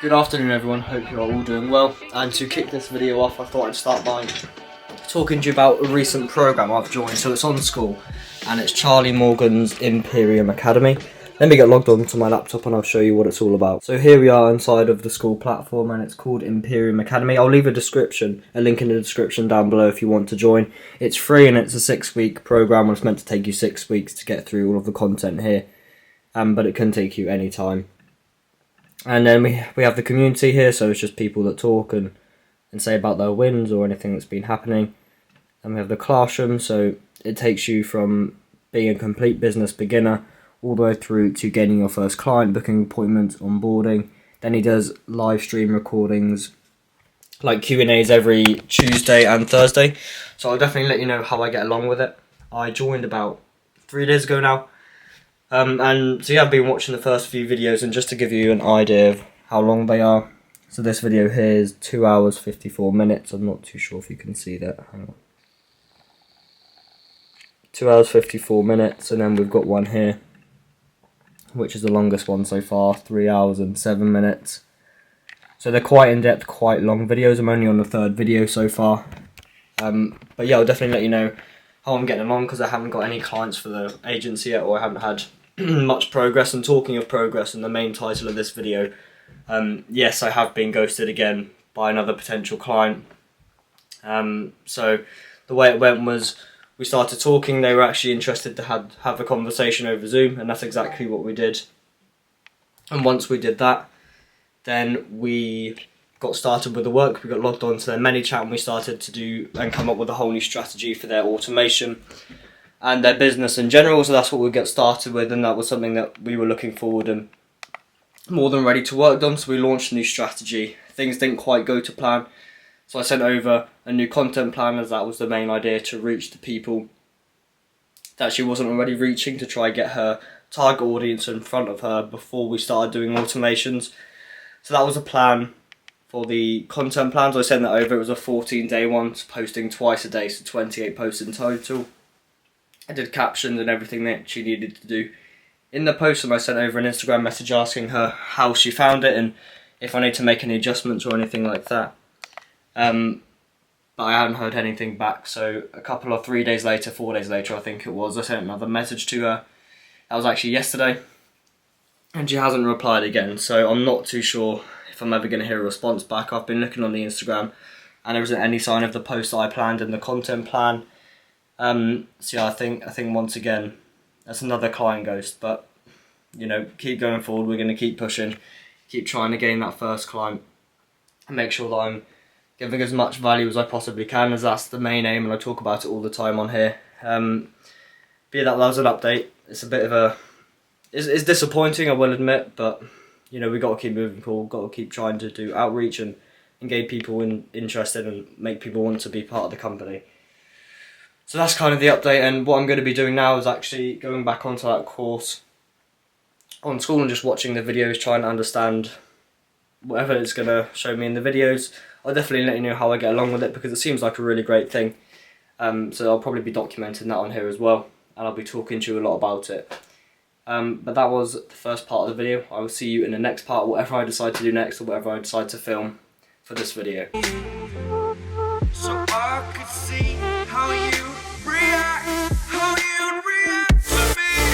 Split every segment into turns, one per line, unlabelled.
Good afternoon everyone, hope you are all doing well, and to kick this video off I thought I'd start by talking to you about a recent programme I've joined. So it's on school and it's Charlie Morgan's Imperium Academy. Let me get logged on to my laptop and I'll show you what it's all about. So here we are inside of the school platform and it's called Imperium Academy. I'll leave a link in the description down below if you want to join. It's free and it's a 6-week programme. It's meant to take you 6 weeks to get through all of the content here, but it can take you any time. And then we have the community here, so it's just people that talk and say about their wins or anything that's been happening. And we have the classroom, so it takes you from being a complete business beginner all the way through to gaining your first client, booking appointments, onboarding. Then he does live stream recordings, like Q&As every Tuesday and Thursday. So I'll definitely let you know how I get along with it. I joined about 3 days ago now. And so yeah, I've been watching the first few videos, and just to give you an idea of how long they are. So this video here is 2 hours 54 minutes. I'm not too sure if you can see that. Hang on. 2 hours 54 minutes, and then we've got one here, which is the longest one so far, 3 hours and 7 minutes. So they're quite in-depth, quite long videos. I'm only on the 3rd video so far. But yeah, I'll definitely let you know how I'm getting along, because I haven't got any clients for the agency yet, or I haven't had much progress. And talking of progress, and the main title of this video, yes, I have been ghosted again by another potential client. So the way it went was, we started talking, they were actually interested to have a conversation over Zoom, and that's exactly what we did. And once we did that, then we got started with the work. We got logged on to their ManyChat and we started to do and come up with a whole new strategy for their automation and their business in general. So that's what we got started with, and that was something that we were looking forward and more than ready to work on. So we launched a new strategy. Things didn't quite go to plan, so I sent over a new content plan, as that was the main idea, to reach the people that she wasn't already reaching, to try and get her target audience in front of her before we started doing automations. So that was a plan for the content plans. I sent that over. It was a 14-day one, posting twice a day, so 28 posts in total. I did captions and everything that she needed to do in the post, and I sent over an Instagram message asking her how she found it and if I need to make any adjustments or anything like that. But I hadn't heard anything back, so a couple of 3 days later, 4 days later I think it was, I sent another message to her. That was actually yesterday, and she hasn't replied again, so I'm not too sure if I'm ever going to hear a response back. I've been looking on the Instagram and there isn't any sign of the post that I planned in the content plan. So yeah, I think once again that's another client ghost, but you know, keep going forward. We're going to keep pushing, keep trying to gain that first client and make sure that I'm giving as much value as I possibly can, as that's the main aim, and I talk about it all the time on here. But yeah, that was an update. It's a bit of a it's disappointing, I will admit, but you know, we got to keep moving forward, got to keep trying to do outreach and get people interested and make people want to be part of the company. So that's kind of the update, and what I'm going to be doing now is actually going back onto that course on school and just watching the videos, trying to understand whatever it's going to show me in the videos. I'll definitely let you know how I get along with it, because it seems like a really great thing. So I'll probably be documenting that on here as well, and I'll be talking to you a lot about it. But that was the first part of the video. I will see you in the next part, whatever I decide to do next or whatever I decide to film for this video.
So I could see how you react, to me.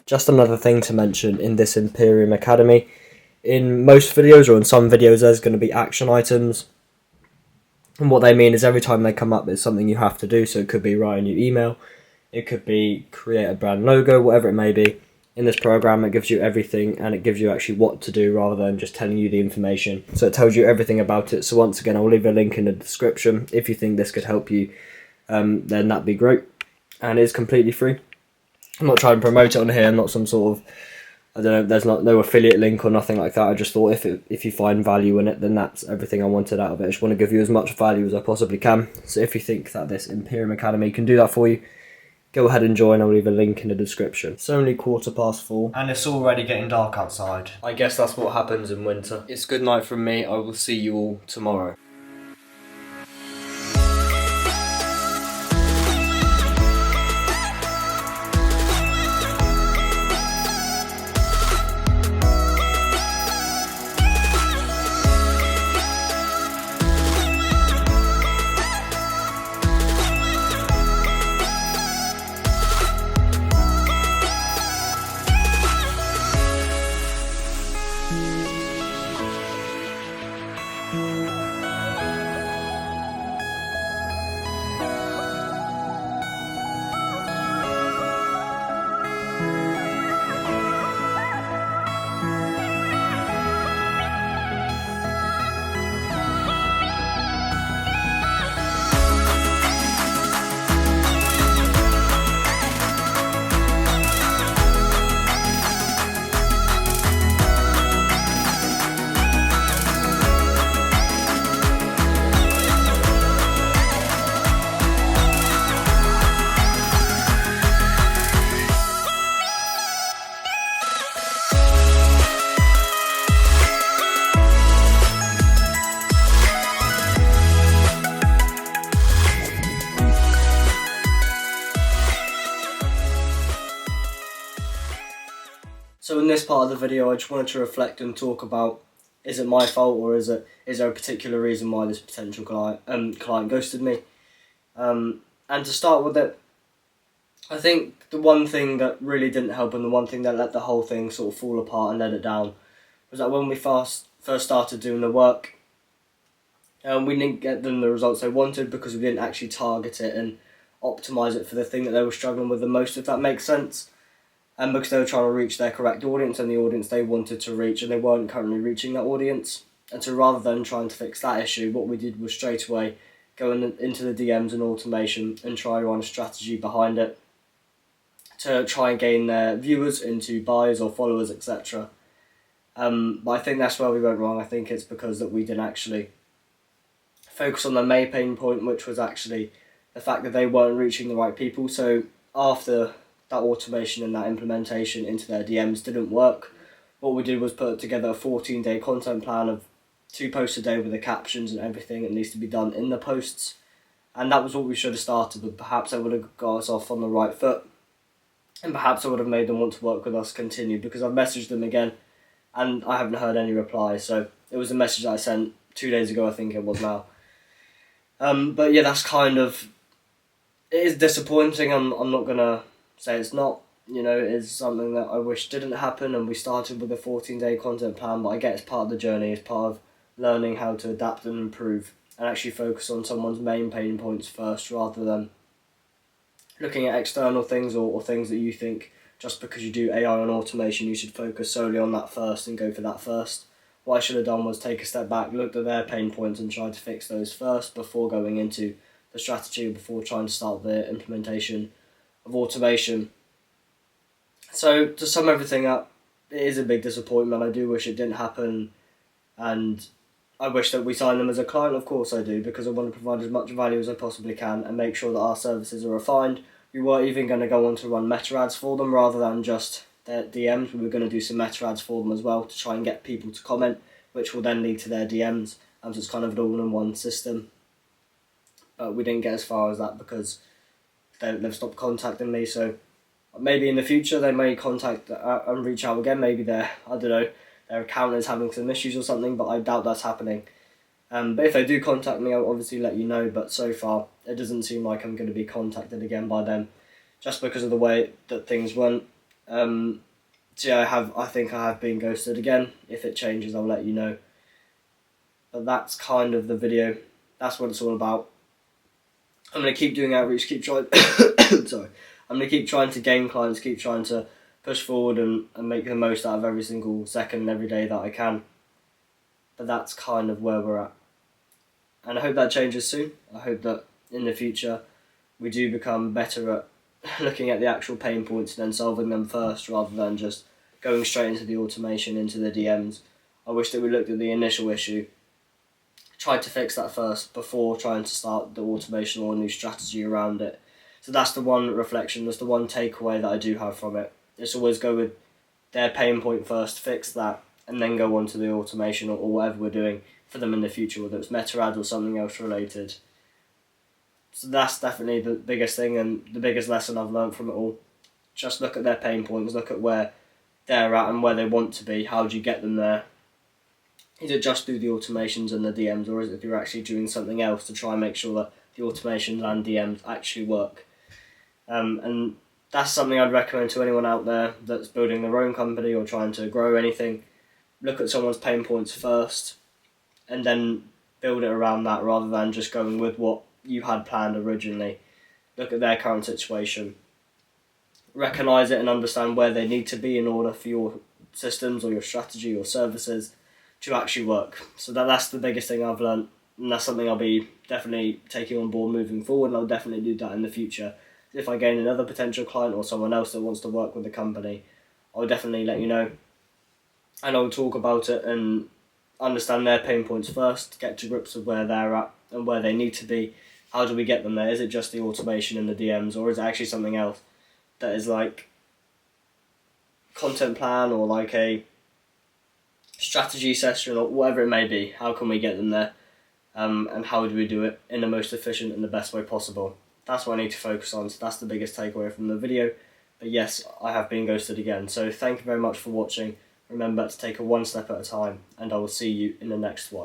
Just another thing to mention in this Imperium Academy. In most videos, or in some videos, there's going to be action items. And what they mean is every time they come up, there's something you have to do. So it could be write a new email, it could be create a brand logo, whatever it may be. In this program, it gives you everything, and it gives you actually what to do rather than just telling you the information. So it tells you everything about it. So once again, I'll leave a link in the description. If you think this could help you, then that'd be great. And it's completely free. I'm not trying to promote it on here. I'm not some sort of, I don't know, there's no affiliate link or nothing like that. I just thought if you find value in it, then that's everything I wanted out of it. I just want to give you as much value as I possibly can. So if you think that this Imperium Academy can do that for you, go ahead and join. I'll leave a link in the description. It's only 4:15 and it's already getting dark outside. I guess that's what happens in winter. It's good night from me. I will see you all tomorrow. So in this part of the video, I just wanted to reflect and talk about, is it my fault, or is there a particular reason why this potential client ghosted me? And to start with it, I think the one thing that really didn't help, and the one thing that let the whole thing sort of fall apart and let it down, was that when we first started doing the work, we didn't get them the results they wanted because we didn't actually target it and optimise it for the thing that they were struggling with the most, if that makes sense. And because they were trying to reach their correct audience and the audience they wanted to reach, and they weren't currently reaching that audience. And so rather than trying to fix that issue, what we did was straight away go into the DMs and automation and try to run a strategy behind it to try and gain their viewers into buyers or followers, etc. But I think that's where we went wrong. I think it's because that we didn't actually focus on the main pain point, which was actually the fact that they weren't reaching the right people. So after that automation and that implementation into their DMs didn't work, what we did was put together a 14-day content plan of 2 posts a day with the captions and everything that needs to be done in the posts. And that was what we should have started with. Perhaps that would have got us off on the right foot, and perhaps I would have made them want to work with us continue, because I've messaged them again and I haven't heard any reply. So it was a message that I sent 2 days ago, I think it was now. But yeah, that's kind of, it is disappointing. I'm not going to say it's not, you know, it is something that I wish didn't happen, and we started with a 14-day content plan, but I get it's part of the journey, it's part of learning how to adapt and improve and actually focus on someone's main pain points first, rather than looking at external things or things that you think just because you do AI and automation you should focus solely on that first and go for that first. What I should have done was take a step back, looked at their pain points and tried to fix those first before going into the strategy, before trying to start the implementation of automation. So to sum everything up, it is a big disappointment. I do wish it didn't happen, and I wish that we signed them as a client. Of course I do, because I want to provide as much value as I possibly can and make sure that our services are refined. We were even going to go on to run meta ads for them rather than just their DMs. We were going to do some meta ads for them as well to try and get people to comment, which will then lead to their DMs, and so it's kind of an all-in-one system. But we didn't get as far as that because they've stopped contacting me. So maybe in the future they may contact and reach out again. Maybe their account is having some issues or something, but I doubt that's happening. But if they do contact me, I'll obviously let you know. But so far, it doesn't seem like I'm going to be contacted again by them, just because of the way that things went. So yeah, I think I have been ghosted again. If it changes, I'll let you know. But that's kind of the video. That's what it's all about. I'm going to keep doing outreach, keep trying. Sorry. I'm going to keep trying to gain clients, keep trying to push forward and make the most out of every single second and every day that I can. But that's kind of where we're at. And I hope that changes soon. I hope that in the future we do become better at looking at the actual pain points and then solving them first, rather than just going straight into the automation, into the DMs. I wish that we looked at the initial issue, tried to fix that first before trying to start the automation or a new strategy around it. So that's the one reflection, that's the one takeaway that I do have from it. It's always go with their pain point first, fix that, and then go on to the automation or whatever we're doing for them in the future, whether it's meta ads or something else related. So that's definitely the biggest thing and the biggest lesson I've learned from it all. Just look at their pain points, look at where they're at and where they want to be. How do you get them there? Is it just through the automations and the DMs, or is it through actually doing something else to try and make sure that the automations and DMs actually work? And that's something I'd recommend to anyone out there that's building their own company or trying to grow anything. Look at someone's pain points first and then build it around that, rather than just going with what you had planned originally. Look at their current situation. Recognise it and understand where they need to be in order for your systems or your strategy or services to actually work. So that's the biggest thing I've learned, and that's something I'll be definitely taking on board moving forward, and I'll definitely do that in the future. If I gain another potential client or someone else that wants to work with the company, I'll definitely let you know, and I'll talk about it and understand their pain points first, get to grips with where they're at and where they need to be. How do we get them there? Is it just the automation and the DMs, or is it actually something else that is like content plan or like a strategy session or whatever it may be? How can we get them there? And how do we do it in the most efficient and the best way possible? That's what I need to focus on. So that's the biggest takeaway from the video. But yes, I have been ghosted again. So thank you very much for watching. Remember to take it one step at a time, and I will see you in the next one.